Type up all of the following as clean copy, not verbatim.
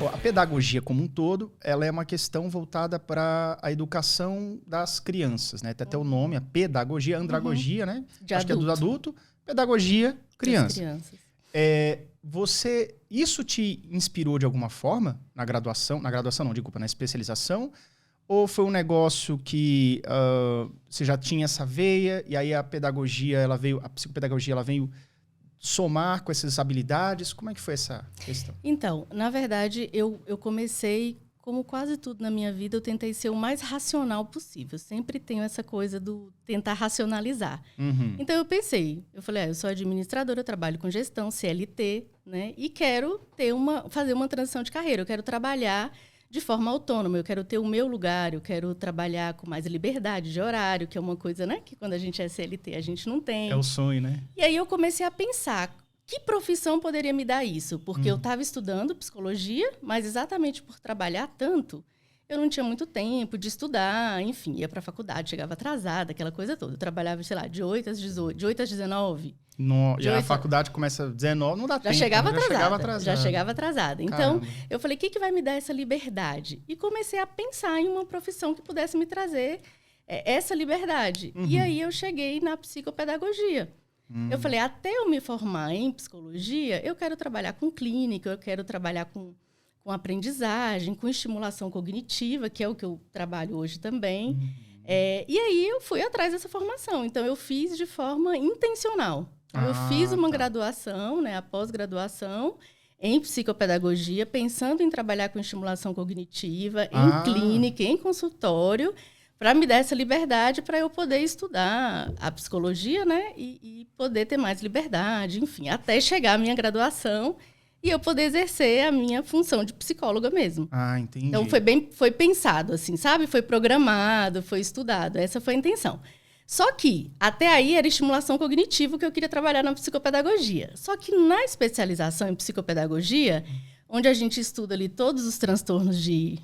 A pedagogia como um todo, ela é uma questão voltada para a educação das crianças, né? Tem até o nome, a pedagogia, andragogia, né? Acho que é do adulto. Pedagogia, criança. Das crianças. Isso te inspirou de alguma forma na graduação não, desculpa, na especialização? Ou foi um negócio que você já tinha essa veia e aí a psicopedagogia ela veio somar com essas habilidades? Como é que foi essa questão? Então, na verdade, eu comecei, como quase tudo na minha vida, eu tentei ser o mais racional possível. Sempre tenho essa coisa do tentar racionalizar. Uhum. Então, eu falei, eu sou administradora, eu trabalho com gestão, CLT, né? E quero fazer uma transição de carreira. Eu quero trabalhar de forma autônoma, eu quero ter o meu lugar, eu quero trabalhar com mais liberdade de horário, que é uma coisa, né, que quando a gente é CLT a gente não tem. É o sonho, né? E aí eu comecei a pensar, que profissão poderia me dar isso? Porque eu estava estudando psicologia, mas exatamente por trabalhar tanto, eu não tinha muito tempo de estudar, enfim, ia para a faculdade, chegava atrasada, aquela coisa toda. Eu trabalhava, sei lá, de 8 às 18, de 8 às 19. A faculdade começa às 19, não dá tempo. Já chegava atrasada. Então, Caramba. eu falei, o que vai me dar essa liberdade? E comecei a pensar em uma profissão que pudesse me trazer essa liberdade. Uhum. E aí eu cheguei na psicopedagogia. Eu falei, até eu me formar em psicologia, eu quero trabalhar com clínica, eu quero trabalhar com aprendizagem, com estimulação cognitiva, que é o que eu trabalho hoje também. Uhum. E aí eu fui atrás dessa formação. Então, eu fiz de forma intencional. Eu fiz uma graduação, né, a pós-graduação, em psicopedagogia, pensando em trabalhar com estimulação cognitiva, em clínica, em consultório, para me dar essa liberdade para eu poder estudar a psicologia, né, e poder ter mais liberdade, enfim, até chegar à minha graduação e eu poder exercer a minha função de psicóloga mesmo. Entendi. Então, foi pensado, assim, sabe? Foi programado, foi estudado. Essa foi a intenção. Só que, até aí, era estimulação cognitiva que eu queria trabalhar na psicopedagogia. Só que na especialização em psicopedagogia, onde a gente estuda ali todos os transtornos de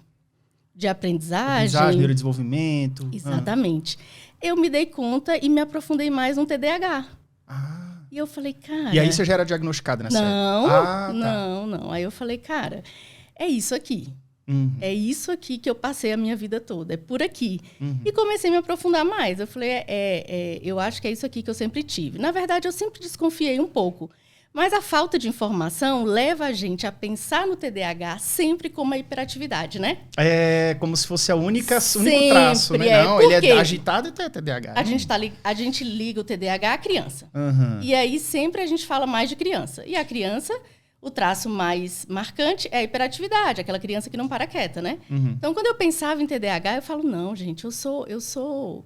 aprendizagem... neurodesenvolvimento... Exatamente. Eu me dei conta e me aprofundei mais no TDAH. E eu falei, cara... E aí você já era diagnosticada nessa época? Não. Aí eu falei, cara, é isso aqui. Uhum. É isso aqui que eu passei a minha vida toda, é por aqui. Uhum. E comecei a me aprofundar mais. Eu falei, eu acho que é isso aqui que eu sempre tive. Na verdade, eu sempre desconfiei um pouco. Mas a falta de informação leva a gente a pensar no TDAH sempre como a hiperatividade, né? É como se fosse único traço, né? Não, ele é agitado e tem TDAH. A gente liga o TDAH à criança. Uhum. E aí sempre a gente fala mais de criança. E a criança... O traço mais marcante é a hiperatividade, aquela criança que não para quieta, né? Uhum. Então, quando eu pensava em TDAH, eu falo, não, gente, eu sou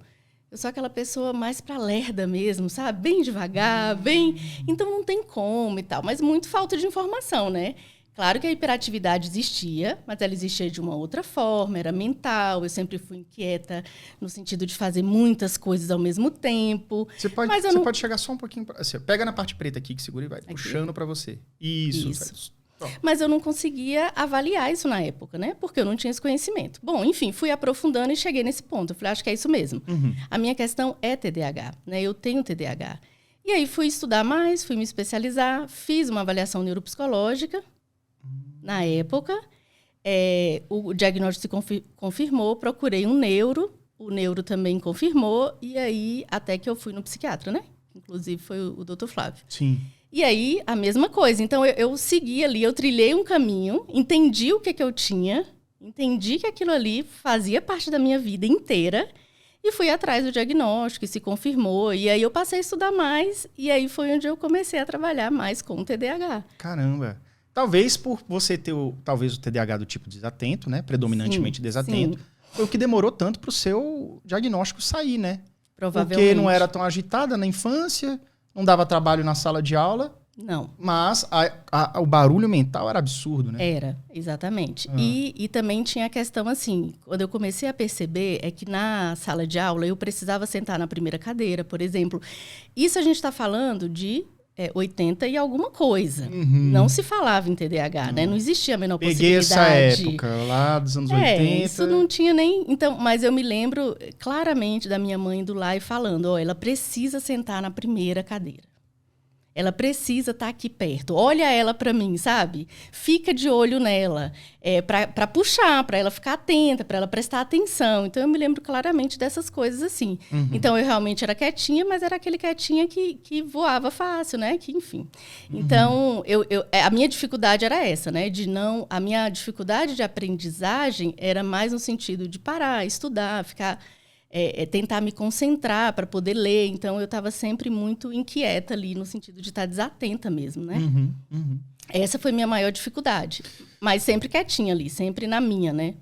aquela pessoa mais pra lerda mesmo, sabe? Bem devagar, bem... Então, não tem como e tal. Mas muito falta de informação, né? Claro que a hiperatividade existia, mas ela existia de uma outra forma, era mental, eu sempre fui inquieta no sentido de fazer muitas coisas ao mesmo tempo. Você pode chegar só um pouquinho... Assim, pega na parte preta aqui que segura e vai puxando para você. Isso. Mas eu não conseguia avaliar isso na época, né? Porque eu não tinha esse conhecimento. Bom, enfim, fui aprofundando e cheguei nesse ponto. Eu falei, acho que é isso mesmo. Uhum. A minha questão é TDAH, né? Eu tenho TDAH. E aí fui estudar mais, fui me especializar, fiz uma avaliação neuropsicológica. Na época, o diagnóstico se confirmou, procurei um neuro, o neuro também confirmou, e aí até que eu fui no psiquiatra, né? Inclusive foi o Dr. Flávio. Sim. E aí, a mesma coisa. Então, eu segui ali, eu trilhei um caminho, entendi o que eu tinha, entendi que aquilo ali fazia parte da minha vida inteira, e fui atrás do diagnóstico, e se confirmou. E aí eu passei a estudar mais, e aí foi onde eu comecei a trabalhar mais com o TDAH. Caramba! Talvez por você ter o TDAH do tipo desatento, né? Predominantemente desatento. Sim. Foi o que demorou tanto para o seu diagnóstico sair, né? Provavelmente. Porque não era tão agitada na infância, não dava trabalho na sala de aula. Não. Mas o barulho mental era absurdo, né? Era, exatamente. E também tinha a questão assim, quando eu comecei a perceber, é que na sala de aula eu precisava sentar na primeira cadeira, por exemplo. Isso a gente está falando de 80 e alguma coisa. Uhum. Não se falava em TDAH, né? Não existia a menor possibilidade. Peguei essa época, lá dos anos 80. Isso não tinha nem... Então, mas eu me lembro claramente da minha mãe indo lá e falando, ela precisa sentar na primeira cadeira. ela precisa estar aqui perto. Olha ela para mim, sabe? Fica de olho nela, para puxar, para ela ficar atenta, para ela prestar atenção. Então, eu me lembro claramente dessas coisas assim. Uhum. Então, eu realmente era quietinha, mas era aquele quietinha que voava fácil, né? Que, enfim. Então, a minha dificuldade era essa, né? A minha dificuldade de aprendizagem era mais no sentido de parar, estudar, ficar... tentar me concentrar para poder ler. Então, eu estava sempre muito inquieta ali, no sentido de estar desatenta mesmo, né? Essa foi minha maior dificuldade. Mas sempre quietinha ali, sempre na minha, né?